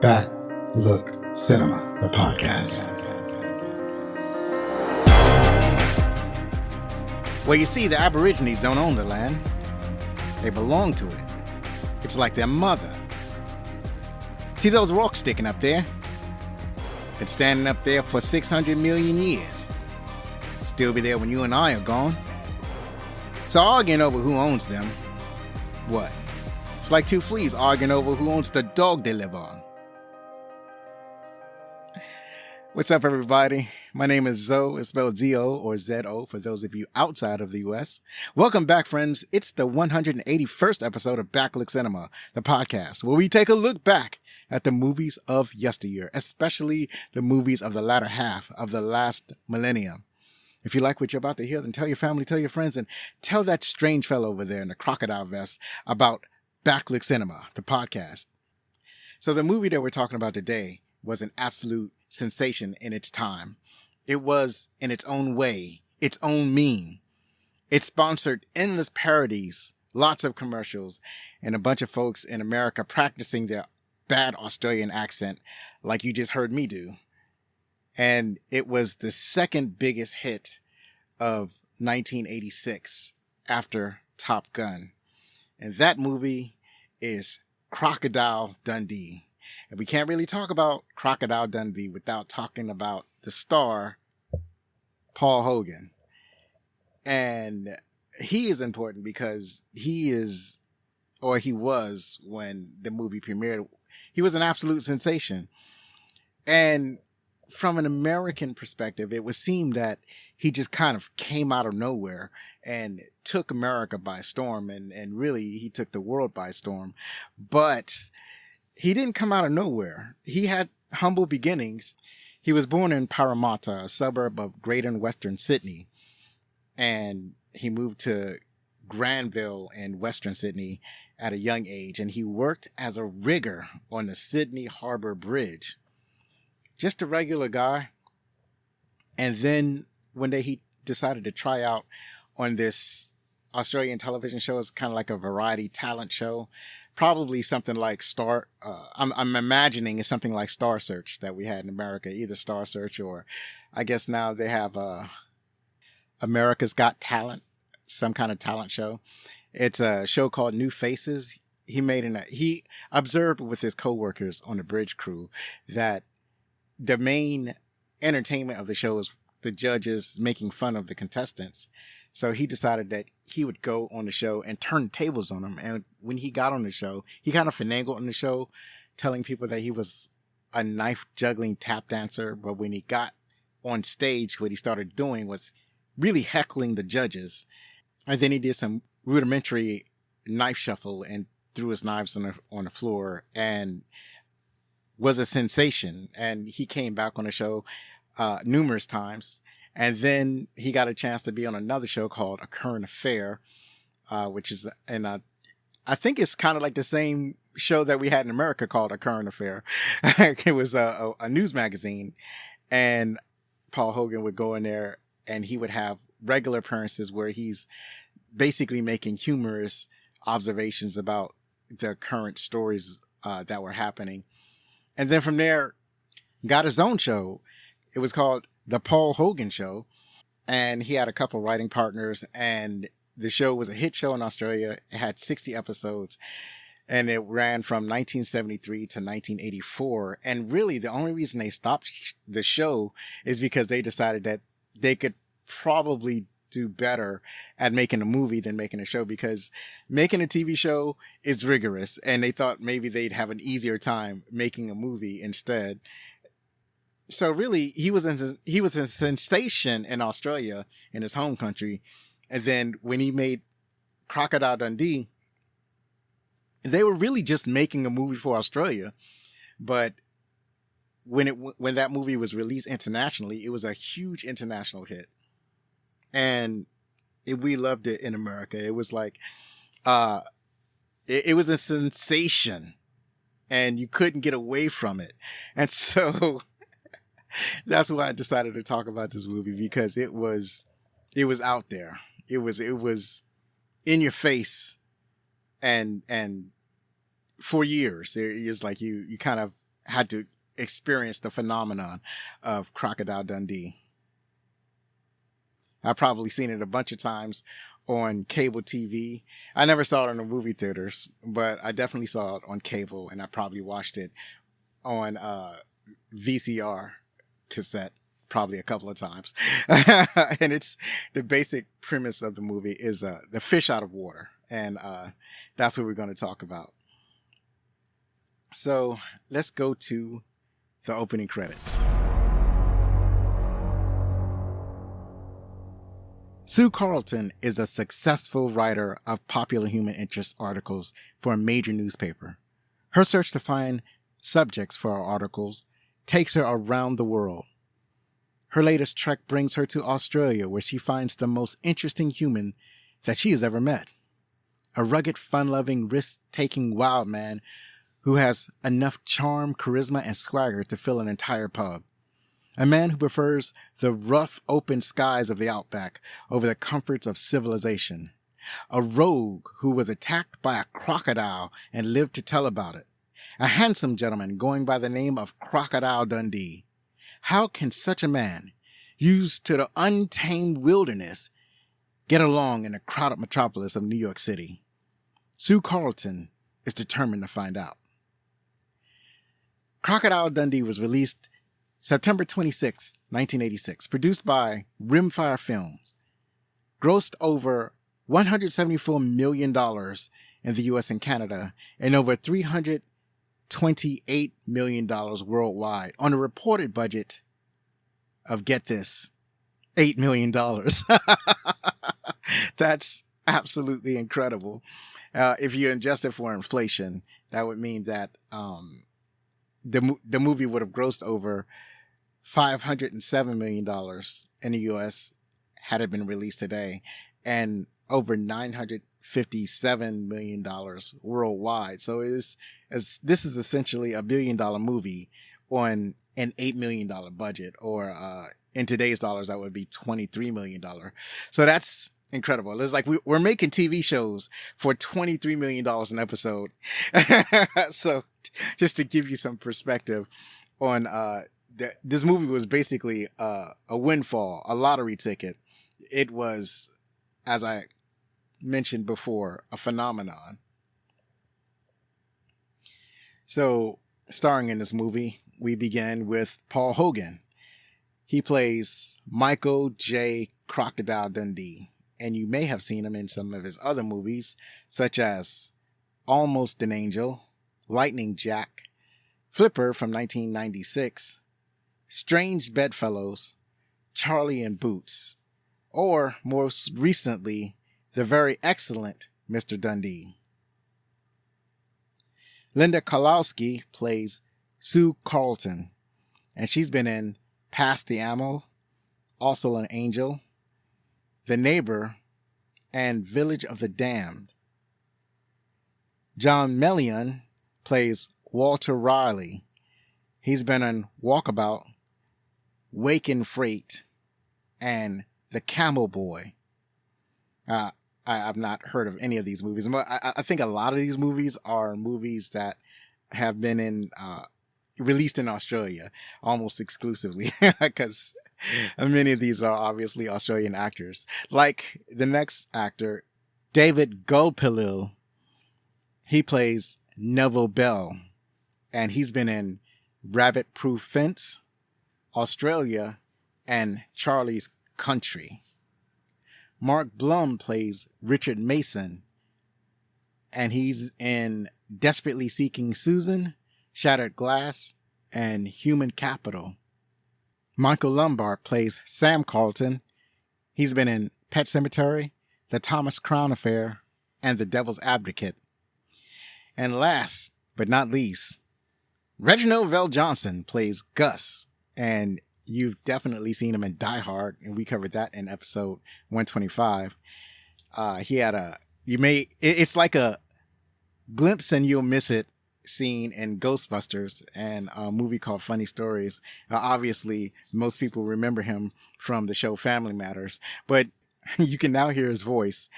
Back Look Cinema, the podcast. Well, you see, the Aborigines don't own the land. They belong to it. It's like their mother. See those rocks sticking up there? It's standing up there for 600 million years. Still be there when you and I are gone. So arguing over who owns them, what? It's like two fleas arguing over who owns the dog they live on. What's up, everybody? My name is Zo. It's spelled Z-O or Z-O for those of you outside of the U.S. Welcome back, friends. It's the 181st episode of Back Look Cinema, the podcast, where we take a look back at the movies of yesteryear, especially the movies of the latter half of the last millennium. If you like what you're about to hear, then tell your family, tell your friends, and tell that strange fellow over there in the crocodile vest about Back Look Cinema, the podcast. So the movie that we're talking about today was an absolute sensation in its time. It was, in its own way, its own meme. It sponsored endless parodies, lots of commercials, and a bunch of folks in America practicing their bad Australian accent like you just heard me do. And it was the second biggest hit of 1986 after Top Gun. And that movie is Crocodile Dundee. And we can't really talk about Crocodile Dundee without talking about the star, Paul Hogan. And he is important because he was, when the movie premiered, he was an absolute sensation. And from an American perspective, it would seem that he just kind of came out of nowhere and took America by storm. And really, he took the world by storm. But he didn't come out of nowhere. He had humble beginnings. He was born in Parramatta, a suburb of Greater and Western Sydney. And he moved to Granville in Western Sydney at a young age. And he worked as a rigger on the Sydney Harbour Bridge. Just a regular guy. And then one day he decided to try out on this Australian television show. It's kind of like a variety talent show. Probably something like I'm imagining it's something like Star Search that we had in America, either Star Search or I guess now they have America's Got Talent, some kind of talent show. It's a show called New Faces. He observed with his coworkers on the bridge crew that the main entertainment of the show is the judges making fun of the contestants. So he decided that he would go on the show and turn tables on them. And when he got on the show, he kind of finagled on the show, telling people that he was a knife juggling tap dancer. But when he got on stage, what he started doing was really heckling the judges. And then he did some rudimentary knife shuffle and threw his knives on the floor and was a sensation. And he came back on the show numerous times. And then he got a chance to be on another show called A Current Affair, which is, I think it's kind of like the same show that we had in America called A Current Affair. It was a news magazine, and Paul Hogan would go in there and he would have regular appearances where he's basically making humorous observations about the current stories that were happening. And then from there, got his own show. It was called The Paul Hogan Show, and he had a couple writing partners, and the show was a hit show in Australia. It had 60 episodes, and it ran from 1973 to 1984. And really, the only reason they stopped the show is because they decided that they could probably do better at making a movie than making a show, because making a TV show is rigorous, and they thought maybe they'd have an easier time making a movie instead. So really, he was a sensation in Australia, in his home country. And then when he made Crocodile Dundee, they were really just making a movie for Australia. But when that movie was released internationally, it was a huge international hit. And we loved it in America. It was like, it was a sensation, and you couldn't get away from it. And so that's why I decided to talk about this movie, because it was out there. It was in your face, and for years, it's like you kind of had to experience the phenomenon of Crocodile Dundee. I've probably seen it a bunch of times on cable TV. I never saw it in the movie theaters, but I definitely saw it on cable, and I probably watched it on VCR cassette probably a couple of times. And it's the basic premise of the movie is the fish out of water, and that's what we're going to talk about. So let's go to the opening credits. Sue Carleton is a successful writer of popular human interest articles for a major newspaper. Her search to find subjects for her articles takes her around the world. Her latest trek brings her to Australia, where she finds the most interesting human that she has ever met. A rugged, fun-loving, risk-taking wild man who has enough charm, charisma, and swagger to fill an entire pub. A man who prefers the rough, open skies of the Outback over the comforts of civilization. A rogue who was attacked by a crocodile and lived to tell about it. A handsome gentleman going by the name of Crocodile Dundee. How can such a man, used to the untamed wilderness, get along in the crowded metropolis of New York City? Sue Carleton is determined to find out. Crocodile Dundee was released September 26, 1986, produced by Rimfire Films, grossed over $174 million in the US and Canada, and over $328 million worldwide on a reported budget of, get this, $8 million. That's absolutely incredible. If you adjust it for inflation, that would mean that the movie would have grossed over $507 million in the U.S. had it been released today, and over $957 million worldwide. So this is essentially a $1 billion movie on an $8 million budget, or in today's dollars, that would be $23 million. So that's incredible. It's like we're making TV shows for $23 million an episode. So just to give you some perspective on this movie was basically a windfall, a lottery ticket. It was, as I mentioned before, a phenomenon. So, starring in this movie, we begin with Paul Hogan. He plays Michael J. Crocodile Dundee, and you may have seen him in some of his other movies, such as Almost an Angel, Lightning Jack, Flipper from 1996, Strange Bedfellows, Charlie and Boots, or most recently, the very excellent Mr. Dundee. Linda Kozlowski plays Sue Carleton, and she's been in Past the Ammo, Also an Angel, The Neighbor, and Village of the Damned. John Mellion plays Walter Riley. He's been in Walkabout, Wake and Freight, and The Camel Boy. I've not heard of any of these movies. I think a lot of these movies are movies that have been released in Australia almost exclusively, because many of these are obviously Australian actors. Like the next actor, David Gulpilil, he plays Neville Bell, and he's been in Rabbit Proof Fence, Australia, and Charlie's Country. Mark Blum plays Richard Mason, and he's in Desperately Seeking Susan, Shattered Glass, and Human Capital. Michael Lombard plays Sam Carleton. He's been in Pet Sematary, The Thomas Crown Affair, and The Devil's Advocate. And last but not least, Reginald VelJohnson plays Gus, and you've definitely seen him in Die Hard, and we covered that in episode 125. It's like a glimpse and you'll miss it scene in Ghostbusters and a movie called Funny Stories. Obviously, most people remember him from the show Family Matters, but you can now hear his voice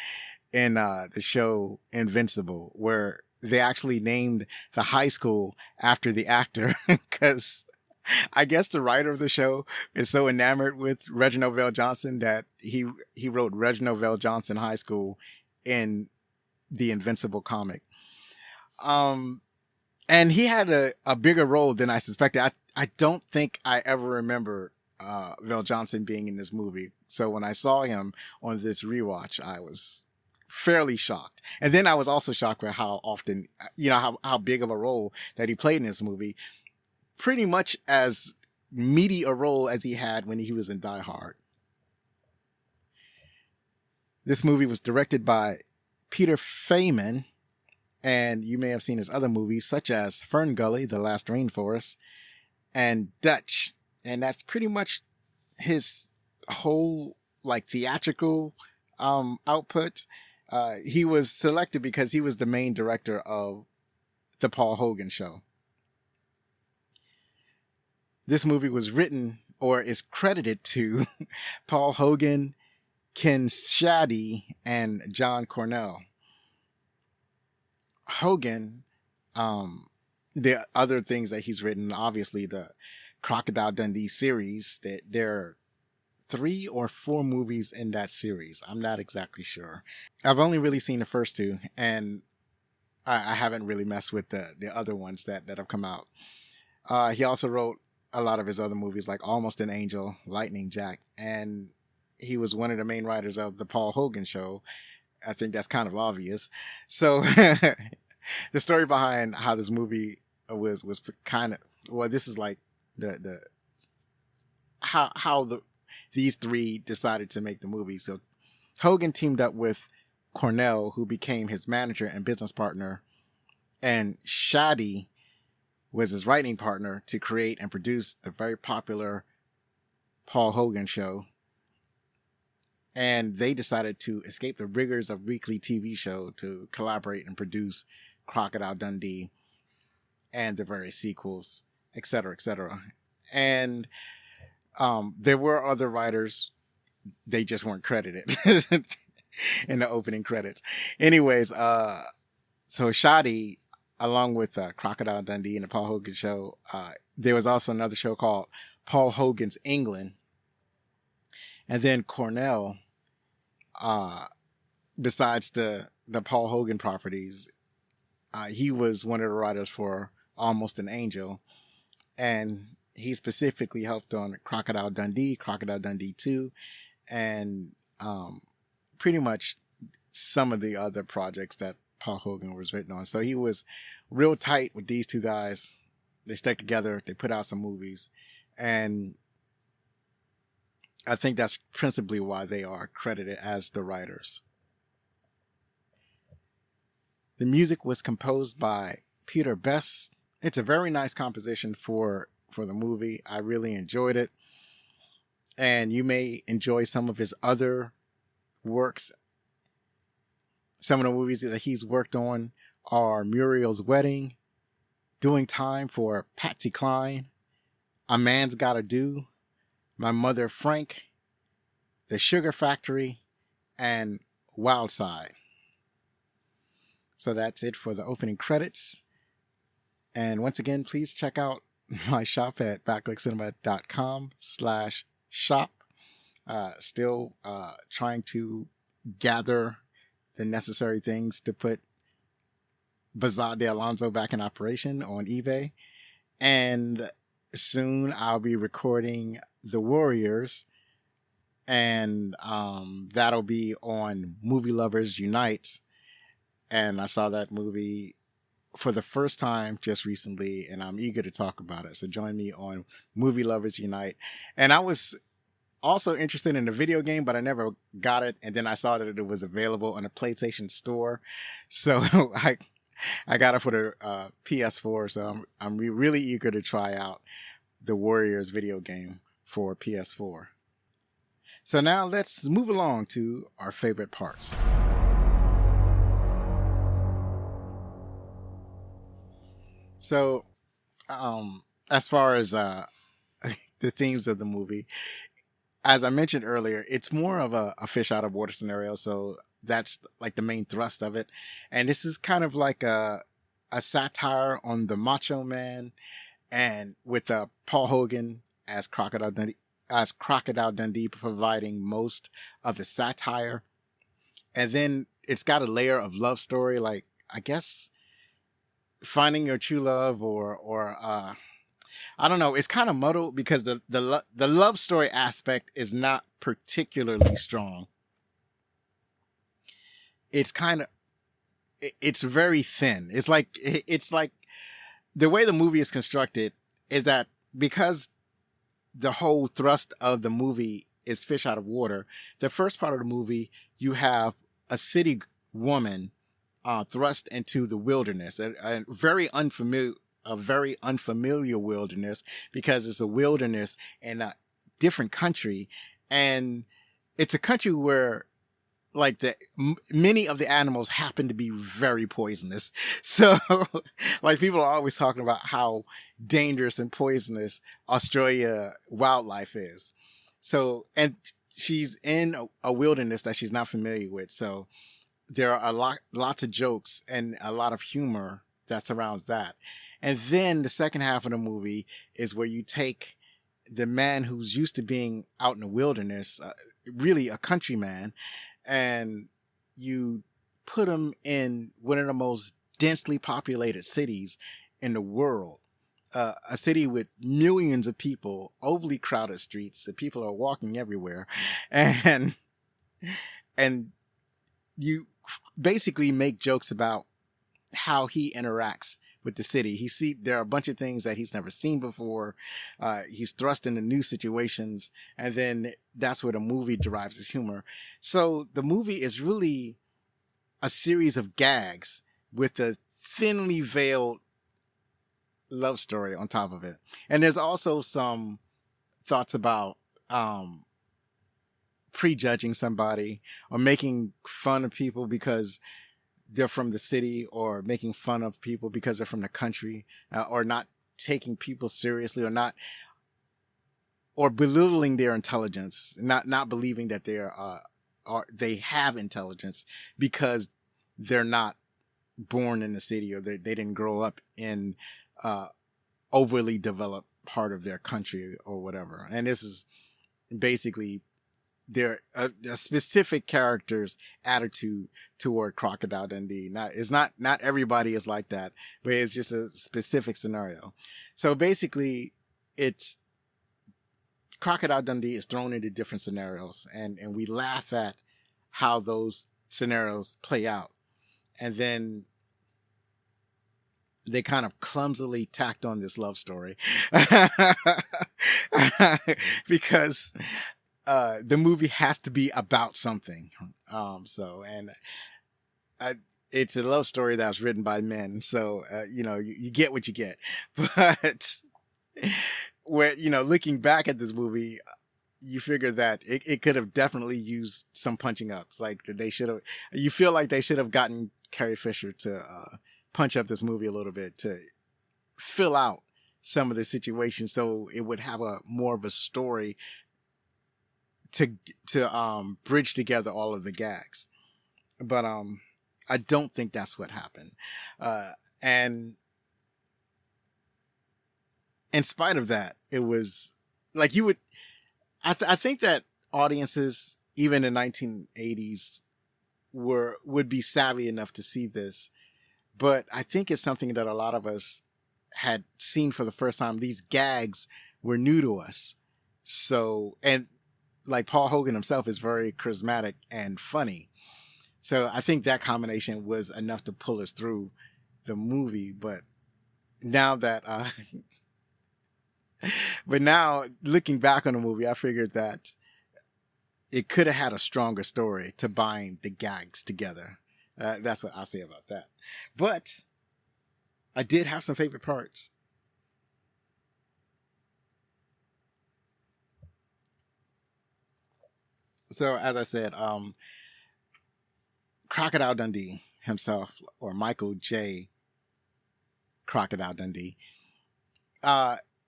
in the show Invincible, where they actually named the high school after the actor because I guess the writer of the show is so enamored with Reginald Vell Johnson that he wrote Reginald Vell Johnson High School in the Invincible comic. And he had a bigger role than I suspected. I don't think I ever remember Vell Johnson being in this movie. So when I saw him on this rewatch, I was fairly shocked. And then I was also shocked by how often, how big of a role that he played in this movie. Pretty much as meaty a role as he had when he was in Die Hard. This movie was directed by Peter Faiman, and you may have seen his other movies such as Fern Gully, The Last Rainforest, and Dutch. And that's pretty much his whole theatrical output. He was selected because he was the main director of The Paul Hogan Show. This movie was written or is credited to Paul Hogan, Ken Shaddy, and John Cornell. Hogan, the other things that he's written, obviously the Crocodile Dundee series, that there are 3 or 4 movies in that series. I'm not exactly sure. I've only really seen the first 2, and I haven't really messed with the other ones that have come out. He also wrote a lot of his other movies like Almost an Angel, Lightning Jack, and he was one of the main writers of The Paul Hogan Show. I think that's kind of obvious. So the story behind how this movie was kind of, well, this is like these 3 decided to make the movie. So Hogan teamed up with Cornell, who became his manager and business partner, and Shaddy was his writing partner to create and produce the very popular Paul Hogan Show. And they decided to escape the rigors of weekly TV show to collaborate and produce Crocodile Dundee and the various sequels, etc., etc. And there were other writers. They just weren't credited in the opening credits. Anyways, so Shadi, along with Crocodile Dundee and the Paul Hogan Show, there was also another show called Paul Hogan's England. And then Cornell, besides the Paul Hogan properties, he was one of the writers for Almost an Angel. And he specifically helped on Crocodile Dundee, Crocodile Dundee 2, and pretty much some of the other projects that Paul Hogan was written on. So he was real tight with these 2 guys. They stuck together. They put out some movies. And I think that's principally why they are credited as the writers. The music was composed by Peter Best. It's a very nice composition for the movie. I really enjoyed it. And you may enjoy some of his other works. Some of the movies that he's worked on are Muriel's Wedding, Doing Time for Patsy Cline, A Man's Gotta Do, My Mother Frank, The Sugar Factory, and Wild Side. So that's it for the opening credits. And once again, please check out my shop at backlickcinema.com/shop. Still trying to gather the necessary things to put Bazaar de Alonso back in operation on eBay. And soon I'll be recording The Warriors, and that'll be on Movie Lovers Unite. And I saw that movie for the first time just recently, and I'm eager to talk about it. So join me on Movie Lovers Unite. And I was also interested in the video game, but I never got it. And then I saw that it was available on a PlayStation Store. So I got it for the PS4. So I'm really eager to try out the Warriors video game for PS4. So now let's move along to our favorite parts. So, as far as the themes of the movie, as I mentioned earlier, it's more of a fish out of water scenario. So that's like the main thrust of it. And this is kind of like a satire on the Macho Man, and with Paul Hogan as Crocodile Dundee providing most of the satire. And then it's got a layer of love story, like I guess finding your true love, or I don't know. It's kind of muddled because the love story aspect is not particularly strong. It's kind of it's very thin. It's like the way the movie is constructed is that because the whole thrust of the movie is fish out of water. The first part of the movie, you have a city woman thrust into the wilderness, a very unfamiliar wilderness, because it's a wilderness in a different country, and it's a country where like many of the animals happen to be very poisonous. So like people are always talking about how dangerous and poisonous Australia wildlife is. So, and she's in a wilderness that she's not familiar with. So there are lots of jokes and a lot of humor that surrounds that. And then the second half of the movie is where you take the man who's used to being out in the wilderness, really a countryman, and you put him in one of the most densely populated cities in the world, a city with millions of people, overly crowded streets, the people are walking everywhere, and you basically make jokes about how he interacts with the city. There are a bunch of things that he's never seen before. He's thrust into new situations, and then that's where the movie derives its humor. So the movie is really a series of gags with a thinly veiled love story on top of it. And there's also some thoughts about prejudging somebody or making fun of people because they're from the city, or making fun of people because they're from the country, or not taking people seriously, or belittling their intelligence, not believing that they have intelligence because they're not born in the city, or they didn't grow up in overly developed part of their country or whatever. And this is basically a specific character's attitude toward Crocodile Dundee. Not everybody is like that, but it's just a specific scenario. So basically, it's Crocodile Dundee is thrown into different scenarios, and we laugh at how those scenarios play out, and then they kind of clumsily tacked on this love story because the movie has to be about something. It's a love story that was written by men. So, you get what you get. But looking back at this movie, you figure that it could have definitely used some punching up. Like you feel like they should have gotten Carrie Fisher to punch up this movie a little bit to fill out some of the situations so it would have more of a story to bridge together all of the gags. But I don't think that's what happened. And in spite of that, it was like I think that audiences, even in 1980s, would be savvy enough to see this. But I think it's something that a lot of us had seen for the first time. These gags were new to us. So, and like Paul Hogan himself is very charismatic and funny. So I think that combination was enough to pull us through the movie. But now looking back on the movie, I figured that it could have had a stronger story to bind the gags together. That's what I'll say about that. But I did have some favorite parts. So as I said, Crocodile Dundee himself, or Michael J. Crocodile Dundee,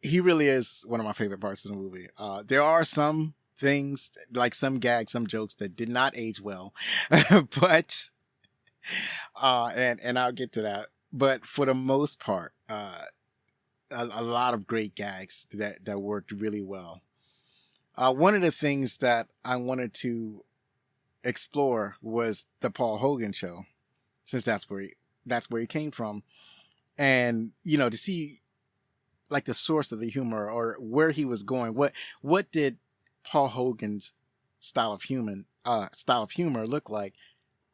he really is one of my favorite parts of the movie. There are some things, like some gags, some jokes that did not age well, but and I'll get to that. But for the most part, a lot of great gags that worked really well. One of the things that I wanted to explore was the Paul Hogan show, since that's where he came from, and to see like the source of the humor or where he was going. What did Paul Hogan's style of humor look like?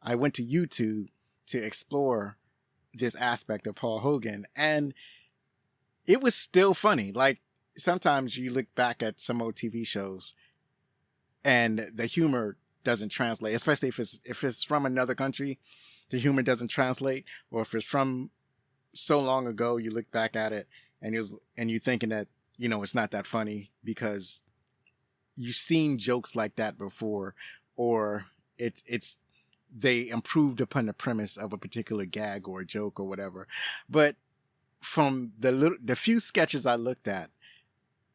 I went to YouTube to explore this aspect of Paul Hogan, and it was still funny. Like, sometimes you look back at some old TV shows and the humor doesn't translate, especially if it's from another country, the humor doesn't translate, or if it's from so long ago, you look back at it and you're thinking that, it's not that funny because you've seen jokes like that before, or it's they improved upon the premise of a particular gag or a joke or whatever. But from the few sketches I looked at,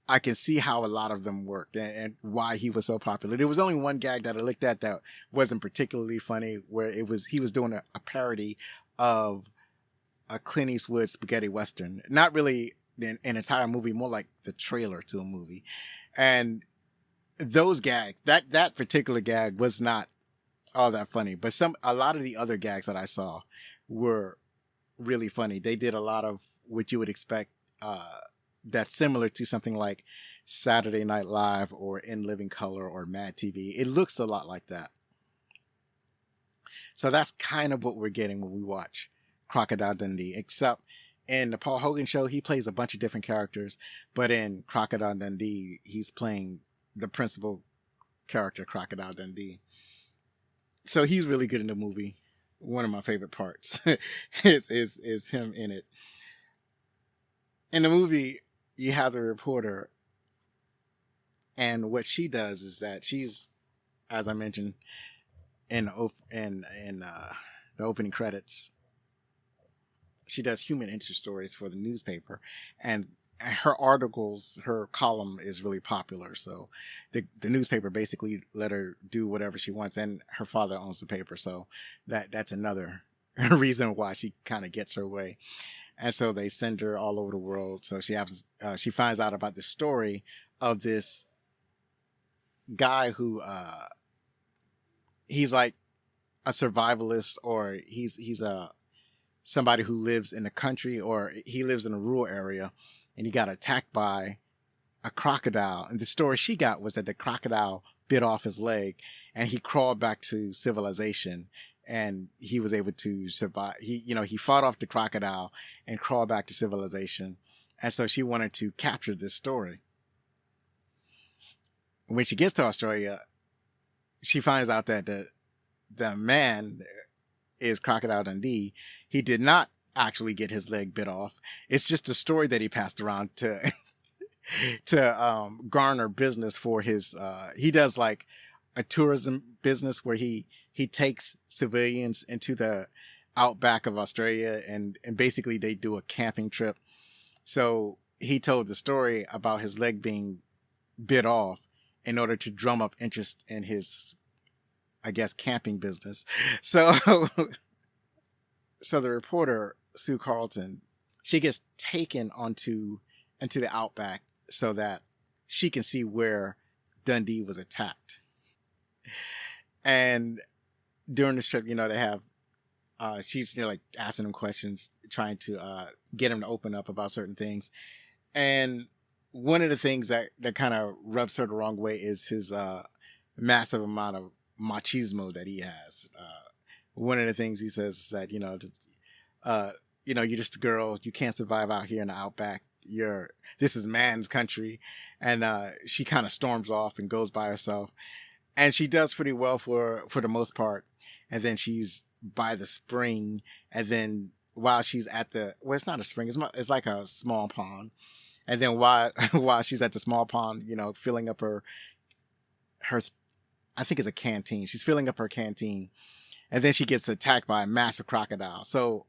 I can see how a lot of them worked and why he was so popular. There was only one gag that I looked at that wasn't particularly funny, where he was doing a parody of a Clint Eastwood spaghetti western. Not really an entire movie, more like the trailer to a movie. And those gags, that particular gag was not all that funny, but a lot of the other gags that I saw were really funny. They did a lot of what you would expect, that's similar to something like Saturday Night Live or In Living Color or Mad TV. It looks a lot like that. So that's kind of what we're getting when we watch Crocodile Dundee, except in the Paul Hogan show, he plays a bunch of different characters, but in Crocodile Dundee, he's playing the principal character, Crocodile Dundee. So he's really good in the movie. One of my favorite parts is him in it. In the movie, you have the reporter, and what she does is that she's, as I mentioned in the opening credits, she does human interest stories for the newspaper, and her column is really popular. So the newspaper basically let her do whatever she wants, and her father owns the paper, so that's another reason why she kind of gets her way. And so they send her all over the world. So she finds out about the story of this guy who he's like a survivalist, or he's somebody who lives in the country, or he lives in a rural area, and he got attacked by a crocodile. And the story she got was that the crocodile bit off his leg, and he crawled back to civilization, and he was able to survive. He fought off the crocodile and crawled back to civilization. And so she wanted to capture this story. When she gets to Australia, she finds out that the man is Crocodile Dundee. He did not actually get his leg bit off. It's just a story that he passed around to garner business for his. He does like a tourism business where he takes civilians into the outback of Australia, and basically they do a camping trip. So he told the story about his leg being bit off in order to drum up interest in his, I guess, camping business. So the reporter, Sue Carlton, she gets taken into the outback so that she can see where Dundee was attacked. And during this trip, they have, she's like asking him questions, trying to get him to open up about certain things. And one of the things that kind of rubs her the wrong way is his massive amount of machismo that he has. One of the things he says is that, you're just a girl. You can't survive out here in the outback. This is man's country. And she kind of storms off and goes by herself. And she does pretty well for the most part. And then she's by the spring. And then while she's at it's not a spring, it's like a small pond. And then while she's at the small pond, filling up her, I think it's a canteen. She's filling up her canteen. And then she gets attacked by a massive crocodile. So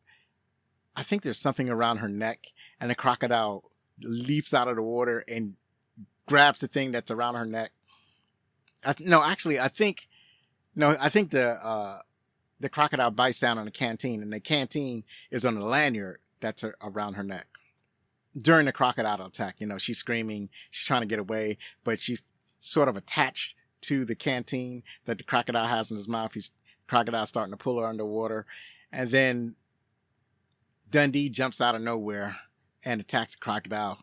I think there's something around her neck, and the crocodile leaps out of the water and grabs the thing that's around her neck No, actually, I think the crocodile bites down on the canteen, and the canteen is on the lanyard that's around her neck. During the crocodile attack, she's screaming, she's trying to get away, but she's sort of attached to the canteen that the crocodile has in his mouth. Crocodile starting to pull her underwater, and then Dundee jumps out of nowhere and attacks the crocodile,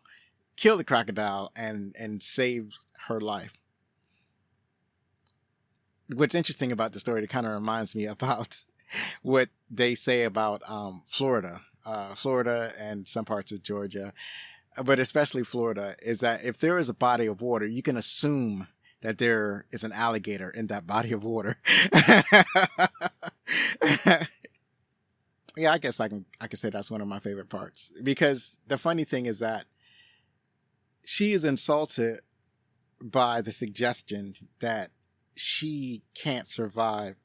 kill the crocodile, and saves her life. What's interesting about the story, it kind of reminds me about what they say about Florida and some parts of Georgia, but especially Florida, is that if there is a body of water, you can assume that there is an alligator in that body of water. Yeah, I guess I can say that's one of my favorite parts, because the funny thing is that she is insulted by the suggestion that she can't survive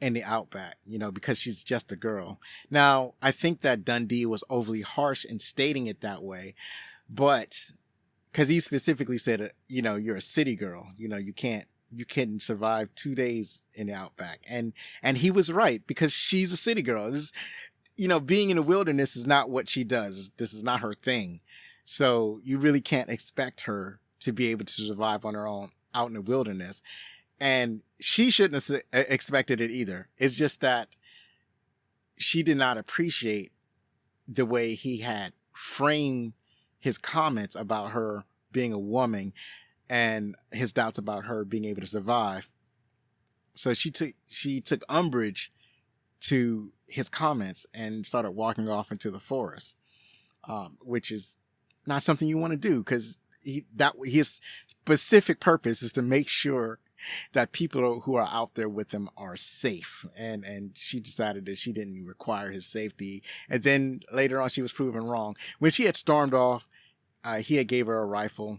in the outback, because she's just a girl. Now, I think that Dundee was overly harsh in stating it that way, but because he specifically said, you're a city girl, you couldn't survive 2 days in the outback. And he was right, because she's a city girl. Being in the wilderness is not what she does. This is not her thing. So you really can't expect her to be able to survive on her own out in the wilderness. And she shouldn't have expected it either. It's just that she did not appreciate the way he had framed his comments about her being a woman and his doubts about her being able to survive. So she took umbrage to his comments and started walking off into the forest, which is not something you want to do, because his specific purpose is to make sure that people who are out there with him are safe. And she decided that she didn't require his safety. And then later on, she was proven wrong. When she had stormed off, he had gave her a rifle.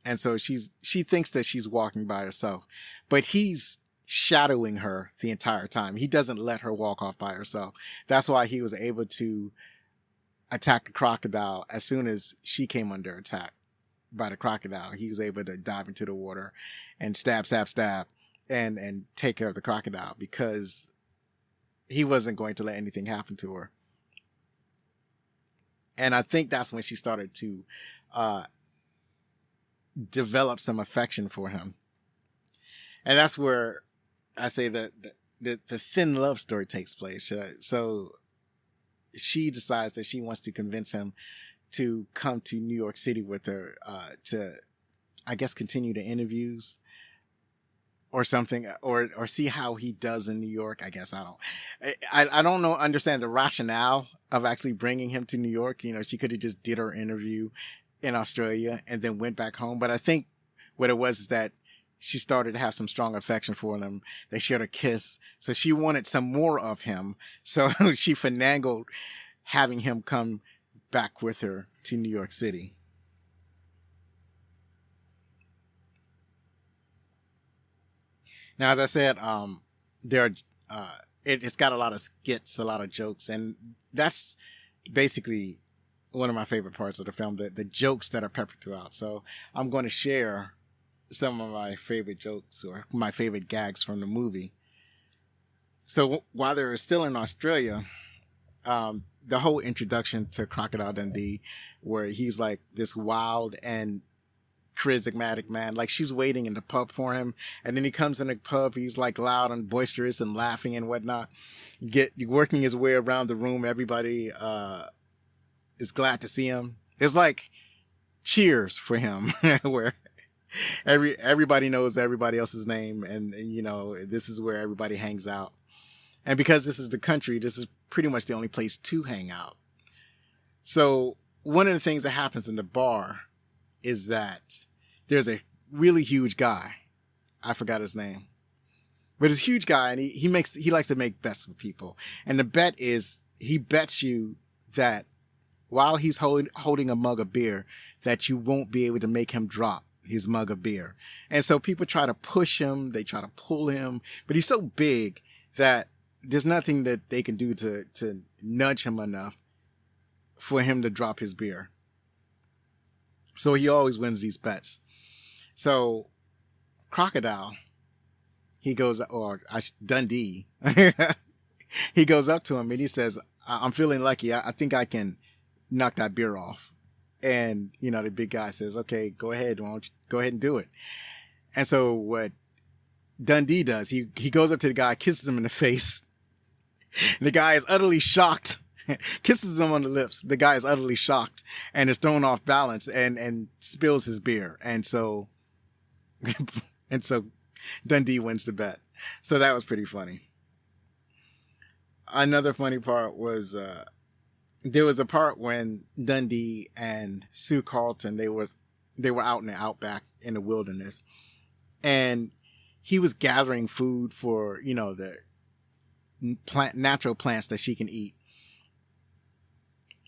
And so she thinks that she's walking by herself, but he's shadowing her the entire time. He doesn't let her walk off by herself. That's why he was able to attack the crocodile as soon as she came under attack by the crocodile. He was able to dive into the water and stab and take care of the crocodile, because he wasn't going to let anything happen to her. And I think that's when she started to develop some affection for him. And that's where I say that the thin love story takes place. So she decides that she wants to convince him to come to New York City with her to, I guess, continue the interviews or something, or see how he does in New York. I guess I don't understand the rationale of actually bringing him to New York. She could have just did her interview in Australia and then went back home. But I think what it was is that she started to have some strong affection for him. They shared a kiss. So she wanted some more of him. So she finagled having him come back with her to New York City. Now, as I said, it's got a lot of skits, a lot of jokes, and that's basically one of my favorite parts of the film, the jokes that are peppered throughout. So I'm going to share some of my favorite jokes or my favorite gags from the movie. So while they're still in Australia, the whole introduction to Crocodile Dundee, where he's like this wild and charismatic man, like she's waiting in the pub for him, and then he comes in the pub, he's like loud and boisterous and laughing and whatnot, working his way around the room. Everybody is glad to see him. It's like Cheers for him, where everybody knows everybody else's name, and this is where everybody hangs out. And because this is the country, this is pretty much the only place to hang out. So one of the things that happens in the bar is that there's a really huge guy. I forgot his name, but this huge guy, and he likes to make bets with people. And the bet is, he bets you that while he's holding a mug of beer, that you won't be able to make him drop his mug of beer. And so people try to push him, they try to pull him, but he's so big that there's nothing that they can do to nudge him enough for him to drop his beer. So he always wins these bets. So Crocodile, Dundee, he goes up to him and he says, I'm feeling lucky. I think I can knock that beer off. And, the big guy says, okay, go ahead. Why don't you go ahead and do it? And so what Dundee does, he goes up to the guy, kisses him in the face. And the guy is utterly shocked, kisses him on the lips. The guy is utterly shocked and is thrown off balance and spills his beer. And so Dundee wins the bet. So that was pretty funny. Another funny part was, there was a part when Dundee and Sue Carlton, they were out in the outback in the wilderness, and he was gathering food for, the natural plants that she can eat.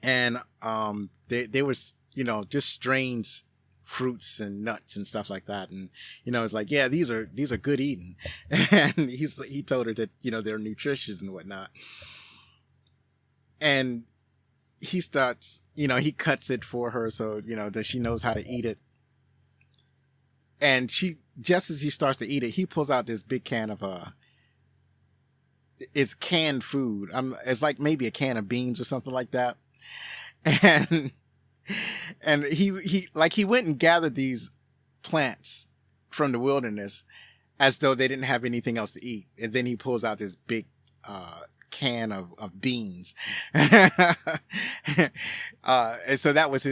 And, they was, just strange fruits and nuts and stuff like that. And, it's like, yeah, these are good eating. And he told her that, they're nutritious and whatnot. And he starts, he cuts it for her so, that she knows how to eat it. And just as he starts to eat it, he pulls out this big can of, it's canned food. It's like maybe a can of beans or something like that. And he went and gathered these plants from the wilderness as though they didn't have anything else to eat. And then he pulls out this big, can of beans. And so that was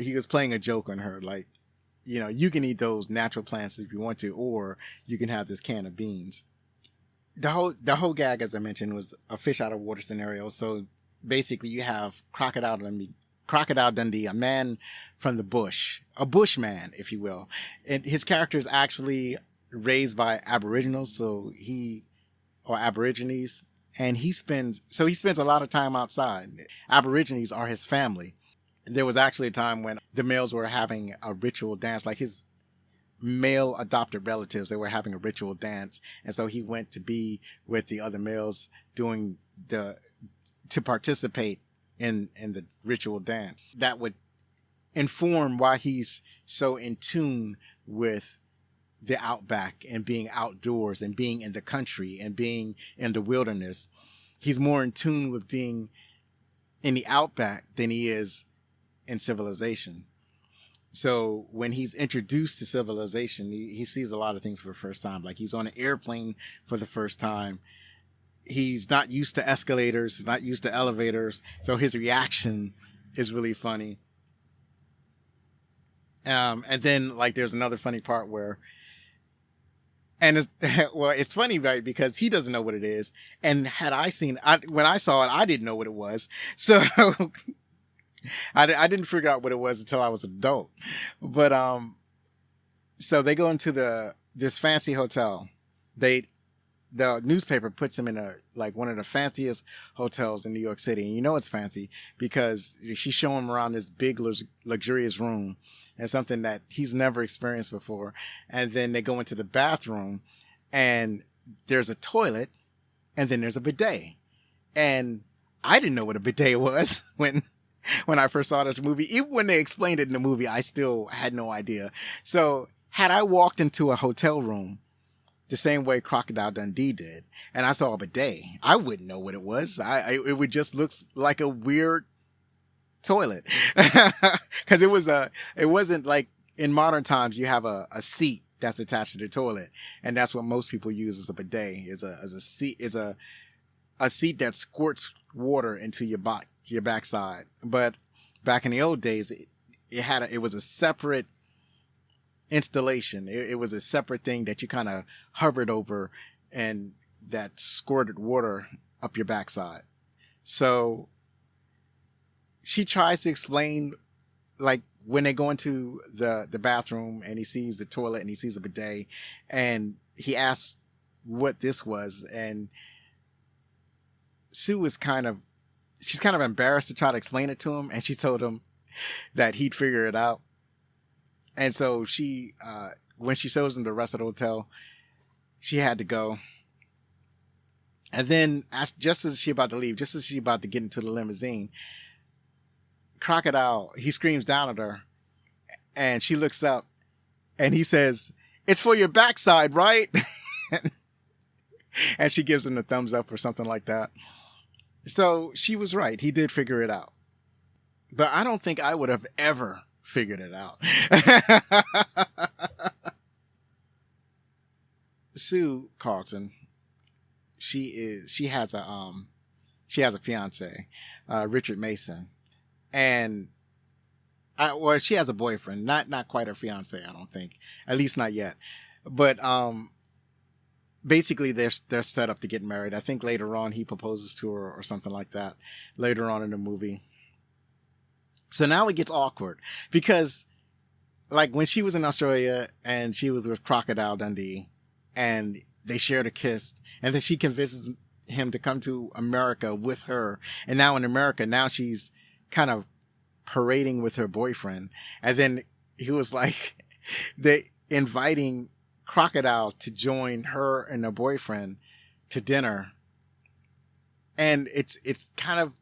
he was playing a joke on her. Like, you can eat those natural plants if you want to, or you can have this can of beans. The whole gag, as I mentioned, was a fish out of water scenario. So basically you have Crocodile Dundee, a man from the bush, a bushman, if you will. And his character is actually raised by Aboriginals. Aborigines. And he spends a lot of time outside. Aborigines are his family. There was actually a time when the males were having a ritual dance, like his male adopted relatives, they were having a ritual dance. And so he went to be with the other males to participate in the ritual dance. That would inform why he's so in tune with the outback and being outdoors and being in the country and being in the wilderness. He's more in tune with being in the outback than he is in civilization. So when he's introduced to civilization, he sees a lot of things for the first time. Like he's on an airplane for the first time. He's not used to escalators. He's not used to elevators. So his reaction is really funny. And then like there's another funny part where, and it's funny, right? Because he doesn't know what it is. And when I saw it, I didn't know what it was. So I didn't figure out what it was until I was an adult. But, so they go into this fancy hotel. The newspaper puts him in one of the fanciest hotels in New York City. And it's fancy because she's showing him around this big, luxurious room and something that he's never experienced before. And then they go into the bathroom and there's a toilet and then there's a bidet. And I didn't know what a bidet was when I first saw this movie. Even when they explained it in the movie, I still had no idea. So had I walked into a hotel room the same way Crocodile Dundee did, and I saw a bidet, I wouldn't know what it was. It would just look like a weird toilet. Cause it wasn't like in modern times you have a seat that's attached to the toilet. And that's what most people use as a bidet, is a seat that squirts water into your backside. But back in the old days, it was a separate installation. It was a separate thing that you kind of hovered over and that squirted water up your backside. So she tries to explain, like when they go into the bathroom and he sees the toilet and he sees a bidet and he asks what this was. And Sue is she's kind of embarrassed to try to explain it to him. And she told him that he'd figure it out. And so she, when she shows him the rest of the hotel, she had to go. And then just as she's about to leave, just as she's about to get into the limousine, Crocodile, he screams down at her and she looks up and he says, it's for your backside, right? And she gives him a thumbs up or something like that. So she was right. He did figure it out. But I don't think I would have ever figured it out. Sue Carlton, she has a fiance, Richard Mason, and she has a boyfriend, not quite her fiance, I don't think, at least not yet. But basically they're set up to get married. I think later on he proposes to her or something like that later on in the movie. So now it gets awkward because like when she was in Australia and she was with Crocodile Dundee and they shared a kiss and then she convinces him to come to America with her. And now in America, now she's kind of parading with her boyfriend. And then he was like, they inviting Crocodile to join her and her boyfriend to dinner. And it's kind of,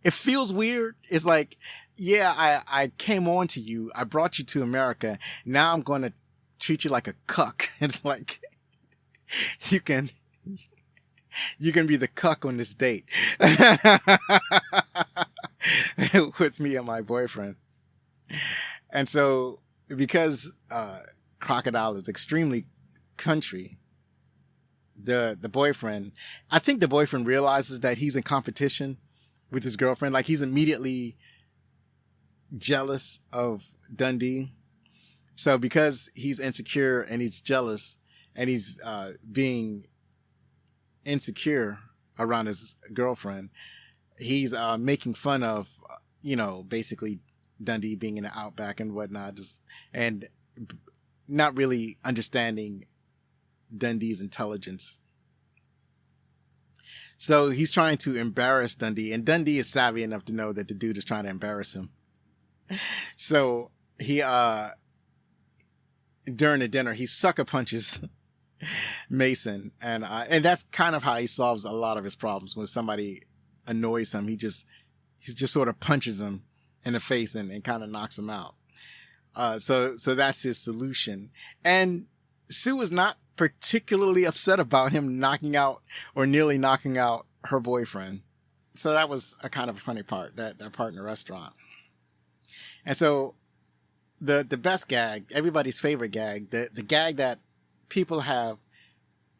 it feels weird. It's like, yeah, I came on to you. I brought you to America. Now I'm going to treat you like a cuck. It's like, you can be the cuck on this date with me and my boyfriend. And so because Crocodile is extremely country, the boyfriend, I think the boyfriend realizes that he's in competition with his girlfriend. Like he's immediately jealous of Dundee. So because he's insecure and he's jealous and he's being insecure around his girlfriend, he's making fun of, basically Dundee being in the Outback and whatnot, and not really understanding Dundee's intelligence. So he's trying to embarrass Dundee, and Dundee is savvy enough to know that the dude is trying to embarrass him. So he, during the dinner, he sucker punches Mason, and that's kind of how he solves a lot of his problems. When somebody annoys him, he just sort of punches him in the face and kind of knocks him out. So that's his solution. And Sue is not particularly upset about him knocking out or nearly knocking out her boyfriend. So that was a kind of a funny part, that part in the restaurant. And so the best gag, everybody's favorite gag, the gag that people have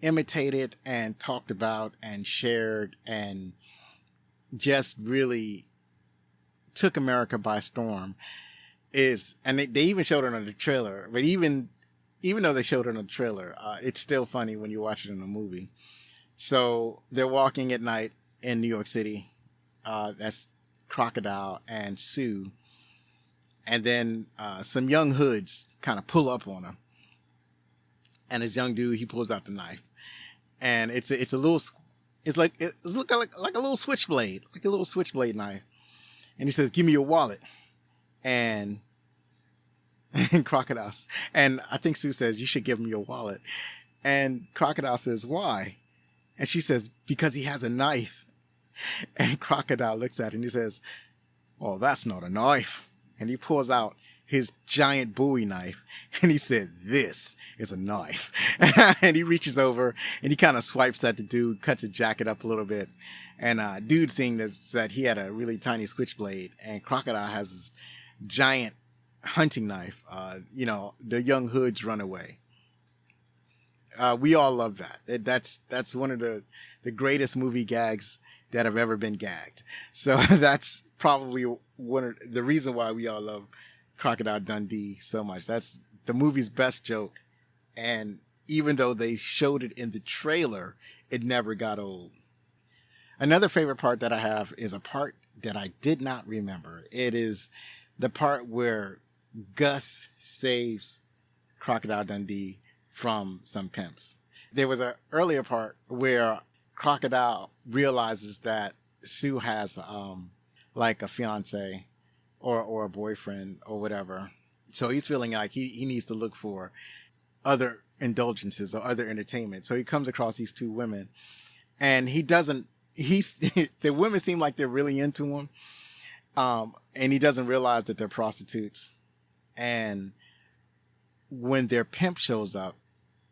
imitated and talked about and shared and just really took America by storm is, and they even showed it on the trailer, but even though they showed it on the trailer, it's still funny when you watch it in a movie. So they're walking at night in New York City. That's Crocodile and Sue. And then some young hoods kind of pull up on him. And this young dude, he pulls out the knife. And it's like a little switchblade, like a little switchblade knife. And he says, "Give me your wallet." And Crocodile, and I think Sue says, "You should give him your wallet." And Crocodile says, "Why?" And she says, "Because he has a knife." And Crocodile looks at it and he says, "Oh, that's not a knife." And he pulls out his giant Bowie knife and he said, "This is a knife." And he reaches over and he kind of swipes at the dude, cuts his jacket up a little bit. And dude seeing this, that he had a really tiny switchblade and Crocodile has this giant hunting knife. The young hoods run away. We all love that. That's one of the greatest movie gags that have ever been gagged. So that's probably one of the reason why we all love Crocodile Dundee so much. That's the movie's best joke. And even though they showed it in the trailer, it never got old. Another favorite part that I have is a part that I did not remember. It is the part where Gus saves Crocodile Dundee from some pimps. There was an earlier part where Crocodile realizes that Sue has like a fiance or a boyfriend or whatever. So he's feeling like he needs to look for other indulgences or other entertainment. So he comes across these two women and the women seem like they're really into him. And he doesn't realize that they're prostitutes. And when their pimp shows up,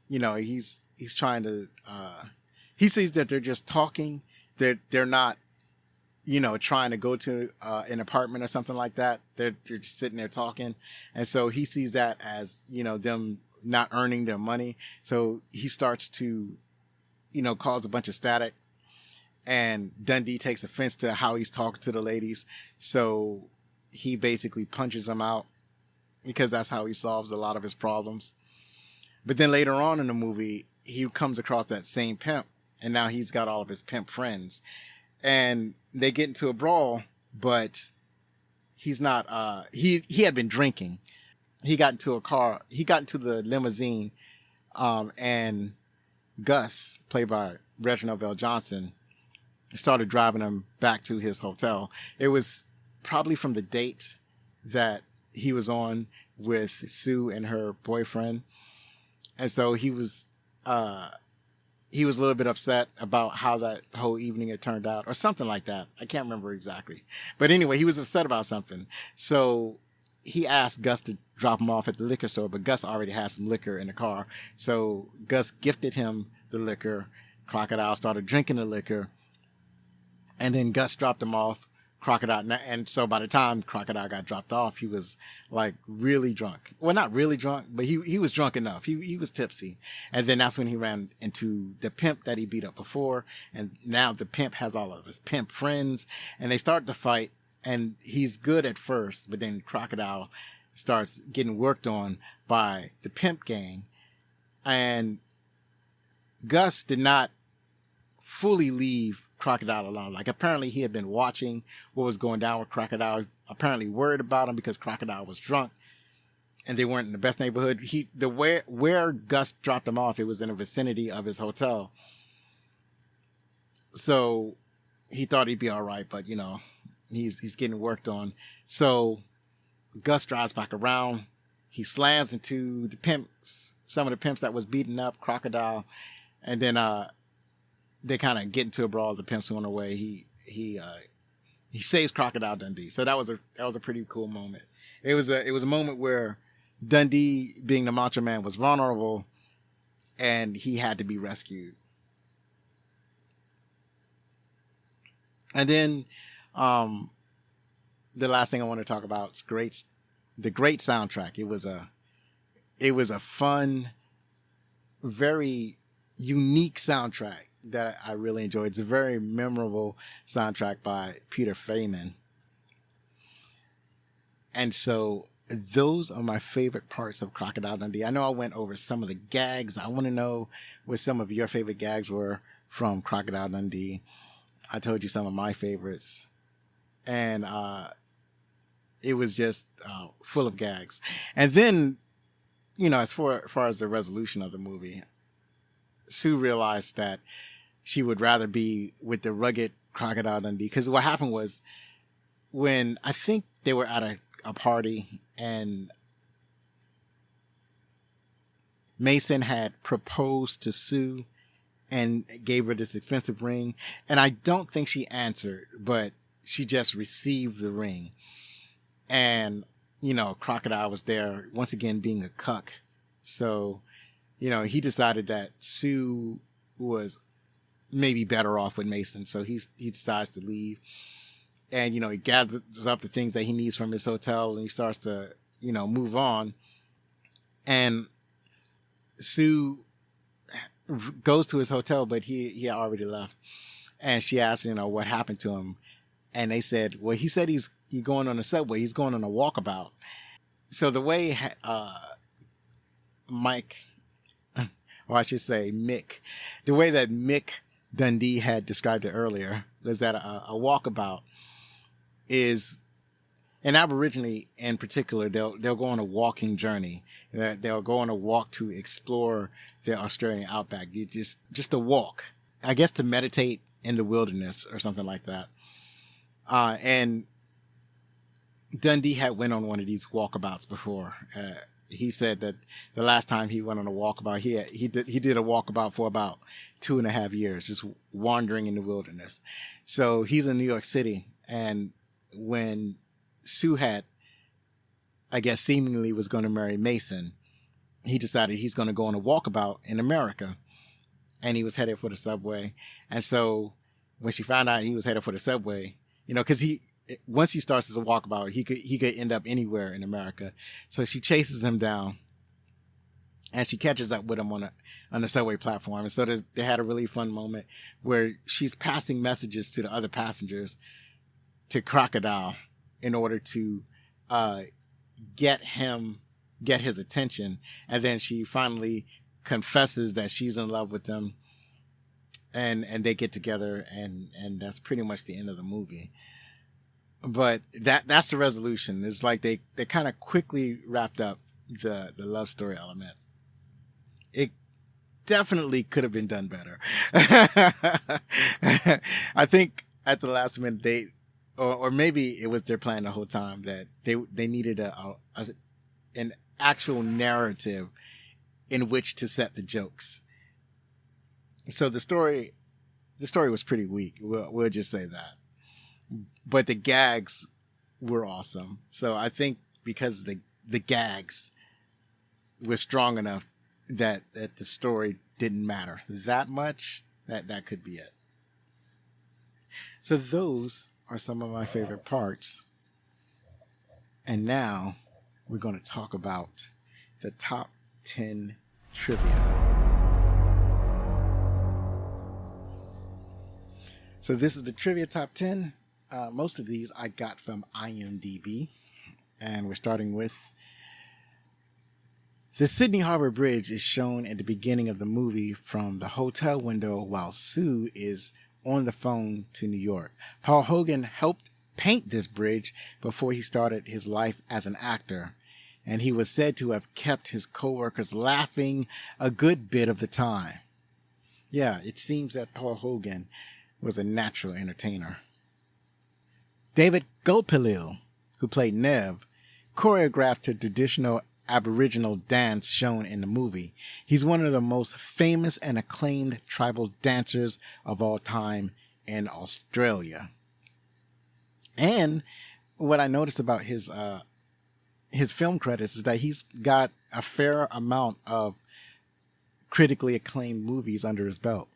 he's trying to, he sees that they're just talking, that they're not, trying to go to an apartment or something like that. They're just sitting there talking. And so he sees that as, them not earning their money. So he starts to, cause a bunch of static. And Dundee takes offense to how he's talking to the ladies. So he basically punches them out because that's how he solves a lot of his problems. But then later on in the movie, he comes across that same pimp. And now he's got all of his pimp friends. And they get into a brawl, but he's not, he had been drinking. He got into the limousine, and Gus, played by Reginald Bell Johnson, started driving him back to his hotel. It was probably from the date that he was on with Sue and her boyfriend. And so he was a little bit upset about how that whole evening had turned out, or something like that. I can't remember exactly. But anyway, he was upset about something. So he asked Gus to drop him off at the liquor store, but Gus already had some liquor in the car. So Gus gifted him the liquor. Crocodile started drinking the liquor. And then Gus dropped him off. Crocodile, and so by the time Crocodile got dropped off, he was like really drunk. Well, not really drunk, but he was drunk enough. He was tipsy. And then that's when he ran into the pimp that he beat up before. And now the pimp has all of his pimp friends, and they start to fight. And he's good at first, but then Crocodile starts getting worked on by the pimp gang. And Gus did not fully leave Crocodile alone. Like, apparently he had been watching what was going down with Crocodile, apparently worried about him because Crocodile was drunk and they weren't in the best neighborhood. Where Gus dropped him off, it was in the vicinity of his hotel. So he thought he'd be all right, but he's getting worked on. So Gus drives back around. He slams into some of the pimps that was beating up Crocodile, and then they kind of get into a brawl. The pimps went away. He saves Crocodile Dundee. So that was a pretty cool moment. It was a moment where Dundee, being the Macho Man, was vulnerable, and he had to be rescued. And then the last thing I want to talk about is the great soundtrack. It was a fun, very unique soundtrack that I really enjoyed. It's a very memorable soundtrack by Peter Faiman. And so those are my favorite parts of Crocodile Dundee. I know I went over some of the gags. I want to know what some of your favorite gags were from Crocodile Dundee. I told you some of my favorites. And it was just full of gags. And then, as far as the resolution of the movie, Sue realized that she would rather be with the rugged Crocodile Dundee. Because what happened was, when I think they were at a party and Mason had proposed to Sue and gave her this expensive ring. And I don't think she answered, but she just received the ring. And, Crocodile was there once again being a cuck. So, he decided that Sue was maybe better off with Mason. So he decides to leave. And, he gathers up the things that he needs from his hotel, and he starts to, move on. And Sue goes to his hotel, but he had already left. And she asked, what happened to him. And they said, well, he said he's going on a subway. He's going on a walkabout. So the way Mike, or I should say Mick, the way that Mick Dundee had described it earlier was that a walkabout is, and Aboriginally in particular, they'll go on a walking journey. They'll go on a walk to explore the Australian Outback. You just a walk, I guess, to meditate in the wilderness or something like that. And Dundee had went on one of these walkabouts before. He said that the last time he went on a walkabout, he did a walkabout for about 2.5 years, just wandering in the wilderness. So he's in New York City, and when Sue had, I guess, seemingly was going to marry Mason, he decided he's going to go on a walkabout in America, and he was headed for the subway. And so when she found out he was headed for the subway, because once he starts as a walkabout, he could end up anywhere in America. So she chases him down, and she catches up with him on the subway platform. And so they had a really fun moment where she's passing messages to the other passengers, to Crocodile, in order to get his attention. And then she finally confesses that she's in love with him, and they get together, and that's pretty much the end of the movie. But that's the resolution. It's like they kind of quickly wrapped up the love story element. It definitely could have been done better. I think at the last minute or maybe it was their plan the whole time, that they needed an actual narrative in which to set the jokes. So the story was pretty weak. We'll just say that. But the gags were awesome. So I think because the gags were strong enough that the story didn't matter that much, that could be it. So those are some of my favorite parts. And now we're going to talk about the top 10 trivia. So this is the trivia top 10. Most of these I got from IMDb. And we're starting with: the Sydney Harbor Bridge is shown at the beginning of the movie from the hotel window while Sue is on the phone to New York. Paul Hogan helped paint this bridge before he started his life as an actor, and he was said to have kept his co-workers laughing a good bit of the time. Yeah, it seems that Paul Hogan was a natural entertainer. David Gulpilil, who played Nev, choreographed a traditional Aboriginal dance shown in the movie. He's one of the most famous and acclaimed tribal dancers of all time in Australia. And what I noticed about his film credits is that he's got a fair amount of critically acclaimed movies under his belt.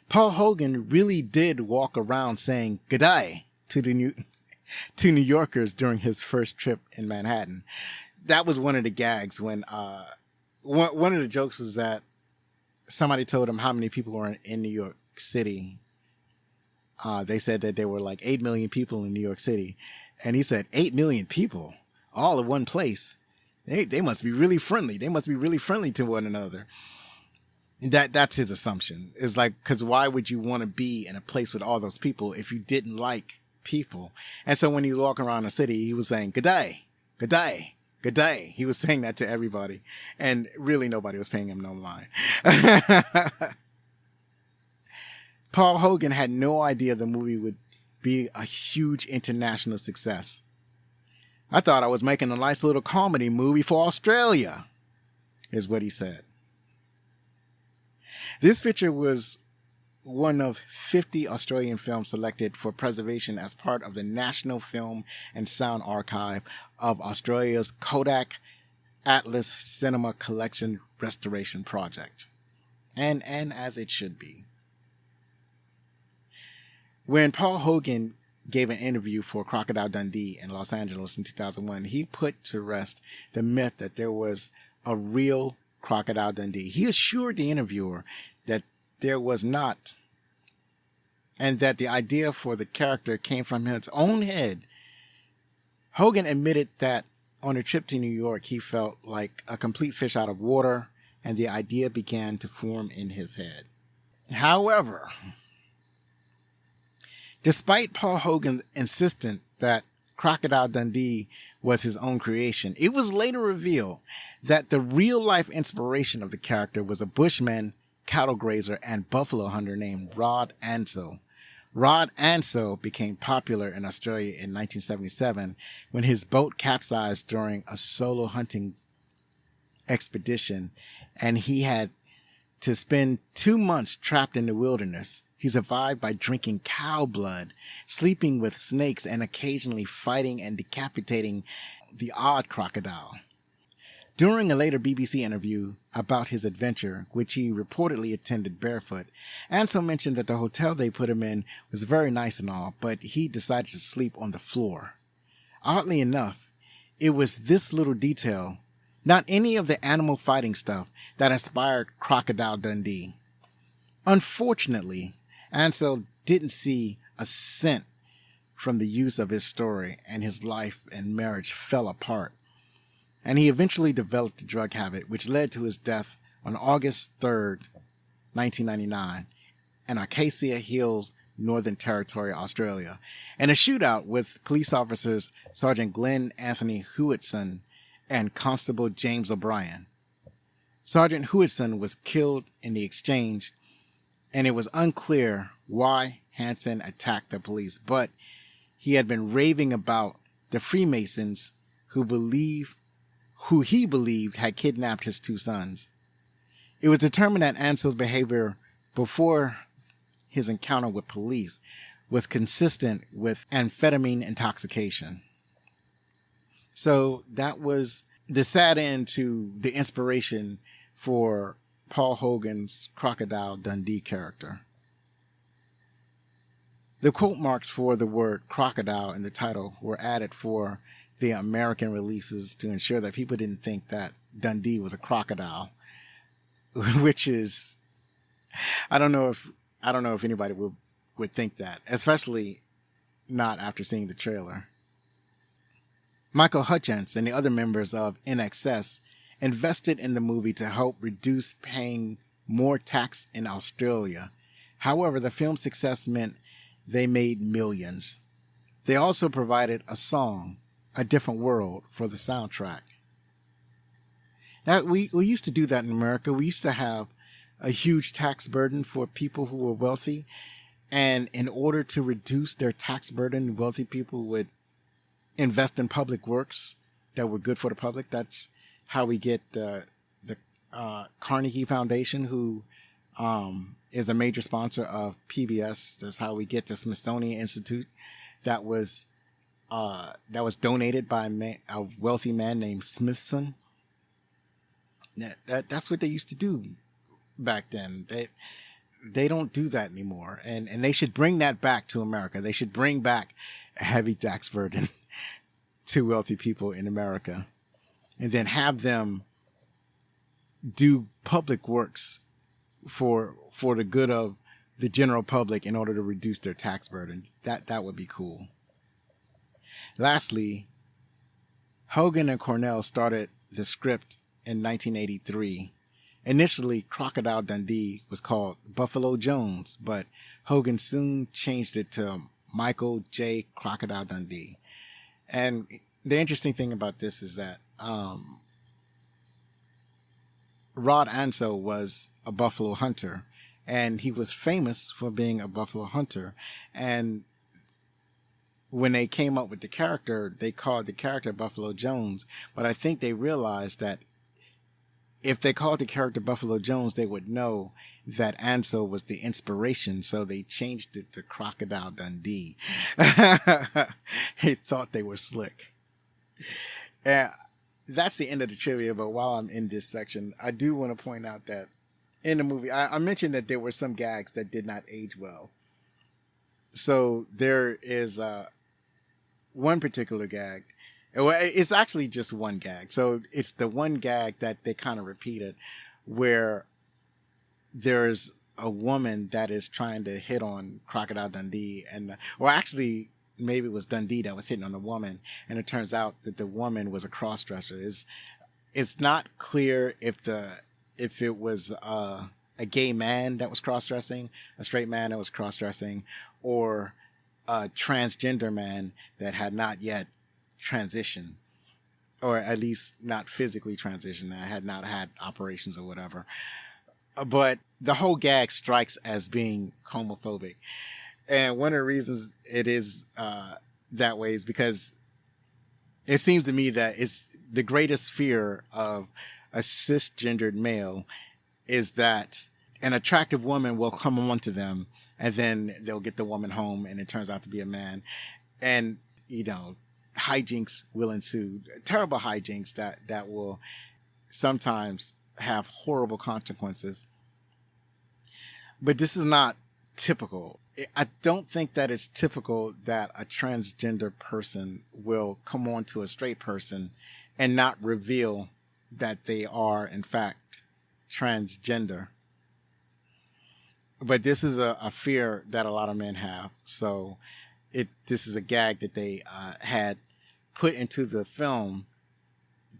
Paul Hogan really did walk around saying "G'day" to New Yorkers during his first trip in Manhattan. That was one of the gags when one of the jokes was that somebody told him how many people were in New York City. They said that there were like 8 million people in New York City. And he said, 8 million people all in one place. They must be really friendly. They must be really friendly to one another. That's his assumption. It's like, because why would you want to be in a place with all those people if you didn't like people? And so when he was walking around the city, he was saying, "G'day, g'day, g'day." He was saying that to everybody. And really nobody was paying him no mind. Paul Hogan had no idea the movie would be a huge international success. "I thought I was making a nice little comedy movie for Australia," is what he said. This picture was one of 50 Australian films selected for preservation as part of the National Film and Sound Archive of Australia's Kodak Atlas Cinema Collection Restoration Project. And as it should be. When Paul Hogan gave an interview for Crocodile Dundee in Los Angeles in 2001, he put to rest the myth that there was a real Crocodile Dundee. He assured the interviewer that there was not, and that the idea for the character came from his own head. Hogan admitted that on a trip to New York, he felt like a complete fish out of water, and the idea began to form in his head. However, despite Paul Hogan's insistence that Crocodile Dundee was his own creation, it was later revealed that the real-life inspiration of the character was a bushman, cattle grazer, and buffalo hunter named Rod Ansell. Rod Ansell became popular in Australia in 1977 when his boat capsized during a solo hunting expedition, and he had to spend 2 months trapped in the wilderness. He survived by drinking cow blood, sleeping with snakes, and occasionally fighting and decapitating the odd crocodile. During a later BBC interview about his adventure, which he reportedly attended barefoot, Ansel mentioned that the hotel they put him in was very nice and all, but he decided to sleep on the floor. Oddly enough, it was this little detail, not any of the animal fighting stuff, that inspired Crocodile Dundee. Unfortunately, Ansel didn't see a cent from the use of his story, and his life and marriage fell apart. And he eventually developed a drug habit, which led to his death on August 3rd, 1999, in Acacia Hills, Northern Territory, Australia, in a shootout with police officers Sergeant Glenn Anthony Hewitson and Constable James O'Brien. Sergeant Hewitson was killed in the exchange, and it was unclear why Hansen attacked the police, but he had been raving about the Freemasons who he believed had kidnapped his two sons. It was determined that Ansel's behavior before his encounter with police was consistent with amphetamine intoxication. So that was the sad end to the inspiration for Paul Hogan's Crocodile Dundee character. The quote marks for the word crocodile in the title were added for the American releases to ensure that people didn't think that Dundee was a crocodile, which is, I don't know if anybody would think that, especially not after seeing the trailer. Michael Hutchence and the other members of INXS invested in the movie to help reduce paying more tax in Australia. However, the film's success meant they made millions. They also provided a song, A Different World, for the soundtrack. Now, we used to do that in America. We used to have a huge tax burden for people who were wealthy. And in order to reduce their tax burden, wealthy people would invest in public works that were good for the public. That's how we get the Carnegie Foundation, who is a major sponsor of PBS. That's how we get the Smithsonian Institute that was donated by a wealthy man named Smithson. That's what they used to do back then. They don't do that anymore. And they should bring that back to America. They should bring back a heavy tax burden to wealthy people in America, and then have them do public works for the good of the general public in order to reduce their tax burden. That would be cool. Lastly, Hogan and Cornell started the script in 1983. Initially, Crocodile Dundee was called Buffalo Jones, but Hogan soon changed it to Michael J. Crocodile Dundee. And the interesting thing about this is that Rod Ansel was a buffalo hunter, and he was famous for being a buffalo hunter. And when they came up with the character, they called the character Buffalo Jones. But I think they realized that if they called the character Buffalo Jones, they would know that Ansel was the inspiration, so they changed it to Crocodile Dundee. They thought they were slick. And that's the end of the trivia, but while I'm in this section, I do want to point out that in the movie, I mentioned that there were some gags that did not age well. So there is one particular gag. Well, it's actually just one gag. So it's the one gag that they kind of repeated, where there's a woman that is trying to hit on Crocodile Dundee, or actually maybe it was Dundee that was hitting on the woman, and it turns out that the woman was a cross-dresser. It's not clear if it was a gay man that was cross-dressing, a straight man that was cross-dressing, or a transgender man that had not yet transitioned, or at least not physically transitioned, that had not had operations or whatever. But the whole gag strikes as being homophobic. And one of the reasons it is that way is because it seems to me that it's the greatest fear of a cisgendered male is that an attractive woman will come onto them, and then they'll get the woman home and it turns out to be a man. And, hijinks will ensue, terrible hijinks that will sometimes have horrible consequences. But this is not typical. I don't think that it's typical that a transgender person will come on to a straight person and not reveal that they are, in fact, transgender. But this is a fear that a lot of men have. So this is a gag that they had put into the film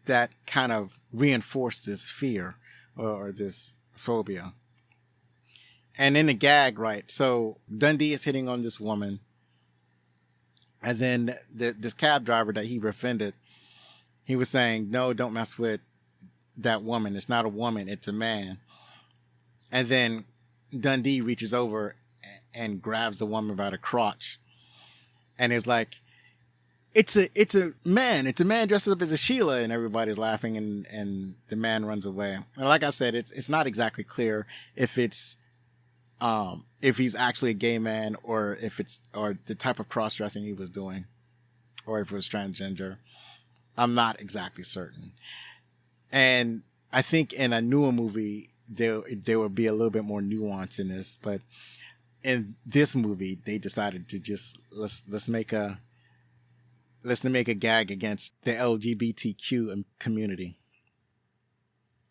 that kind of reinforced this fear or this phobia. And in the gag, right, so Dundee is hitting on this woman. And then this cab driver that he offended, he was saying, no, don't mess with that woman. It's not a woman, it's a man. And then Dundee reaches over and grabs the woman by the crotch. And it's like, it's a man. It's a man dressed up as a Sheila, and everybody's laughing, and the man runs away. And like I said, it's not exactly clear if he's actually a gay man or the type of cross-dressing he was doing, or if it was transgender. I'm not exactly certain. And I think in a newer movie, there would be a little bit more nuance in this, but in this movie, they decided to just let's make a gag against the LGBTQ community.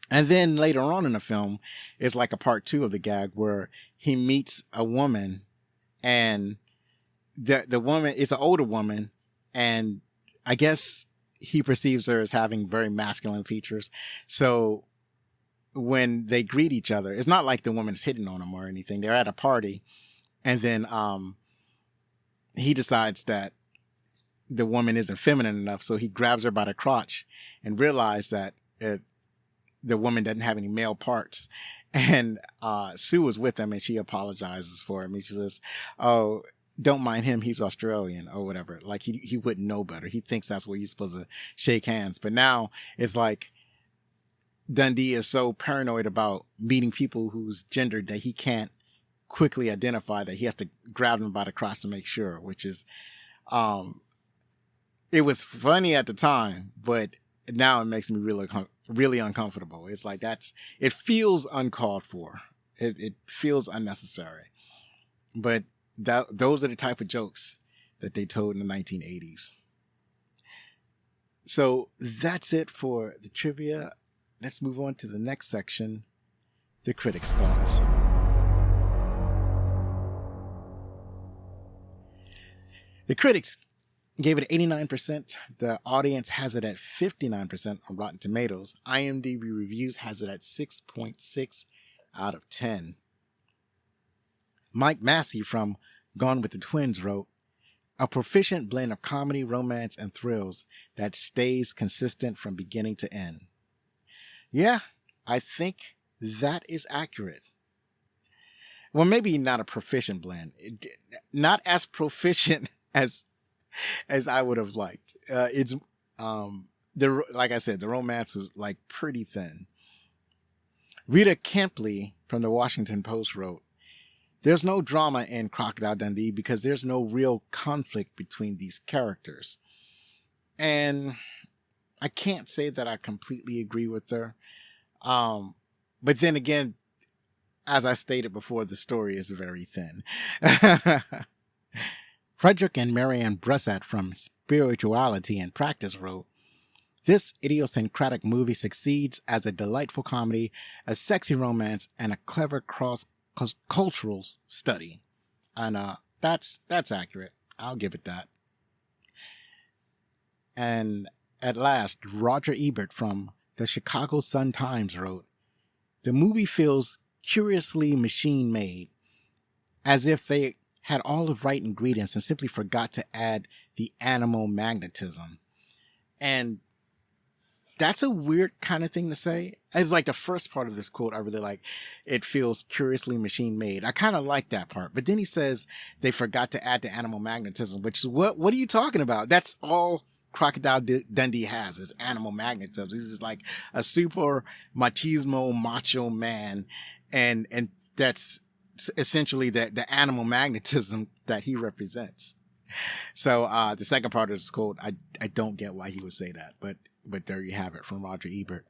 And then later on in the film, it's like a part 2 of the gag where he meets a woman, and the woman is an older woman, and I guess he perceives her as having very masculine features. So when they greet each other, it's not like the woman's hitting on him or anything. They're at a party, and then he decides that the woman isn't feminine enough, so he grabs her by the crotch and realizes that the woman doesn't have any male parts. And Sue was with him, and she apologizes for him. And she says, oh, don't mind him, he's Australian, or whatever. Like he wouldn't know better. He thinks that's where you're supposed to shake hands. But now it's like Dundee is so paranoid about meeting people whose gender that he can't quickly identify, that he has to grab them by the crotch to make sure, which is, it was funny at the time, but now it makes me really uncomfortable. It's like it feels uncalled for. It feels unnecessary. But those are the type of jokes that they told in the 1980s. So that's it for the trivia. Let's move on to the next section, the critics' thoughts. The critics gave it 89%. The audience has it at 59% on Rotten Tomatoes. IMDb Reviews has it at 6.6 out of 10. Mike Massey from Gone with the Twins wrote, a proficient blend of comedy, romance, and thrills that stays consistent from beginning to end. Yeah, I think that is accurate. Well, maybe not a proficient blend. Not as proficient as I would have liked. Like I said, the romance was like pretty thin. Rita Kempley from the Washington Post wrote, there's no drama in Crocodile Dundee because there's no real conflict between these characters. And I can't say that I completely agree with her. But then again, as I stated before, the story is very thin. Frederick and Marianne Bressat from Spirituality and Practice wrote, this idiosyncratic movie succeeds as a delightful comedy, a sexy romance, and a clever cross-cultural study. And that's accurate. I'll give it that. And at last, Roger Ebert from the Chicago Sun-Times wrote, the movie feels curiously machine-made, as if they had all the right ingredients and simply forgot to add the animal magnetism. And that's a weird kind of thing to say. It's like the first part of this quote I really like. It feels curiously machine made. I kind of like that part. But then he says they forgot to add the animal magnetism, which is what are you talking about? That's all Crocodile Dundee has, is animal magnetism. This is like a super machismo macho man. And that's essentially the animal magnetism that he represents. So the second part of this quote, I don't get why he would say that, but there you have it from Roger Ebert.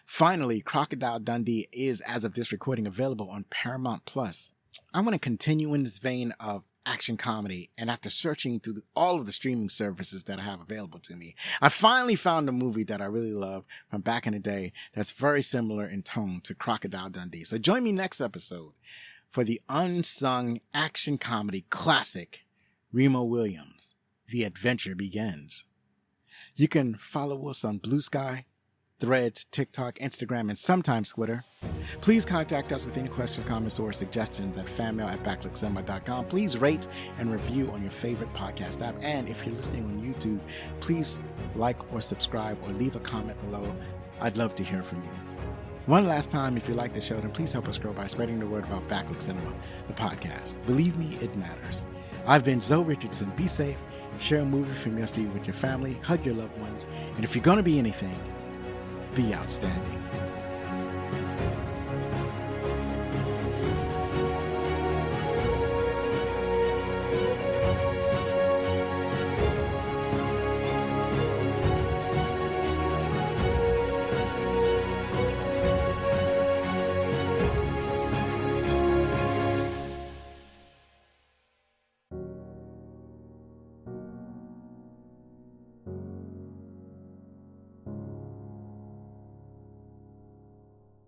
Finally, Crocodile Dundee is, as of this recording, available on Paramount Plus. I want to continue in this vein of action comedy, and after searching through all of the streaming services that I have available to me, I finally found a movie that I really love from back in the day that's very similar in tone to Crocodile Dundee. So join me next episode for the unsung action comedy classic, Remo Williams, The Adventure Begins. You can follow us on Blue Sky, Threads, TikTok, Instagram, and sometimes Twitter. Please contact us with any questions, comments, or suggestions at fanmail@backlookcinema.com. Please rate and review on your favorite podcast app. And if you're listening on YouTube, please like or subscribe or leave a comment below. I'd love to hear from you. One last time, if you like the show, then please help us grow by spreading the word about Backlook Cinema, the podcast. Believe me, it matters. I've been Zoe Richardson. Be safe. Share a movie from yesterday with your family. Hug your loved ones. And if you're going to be anything, be outstanding.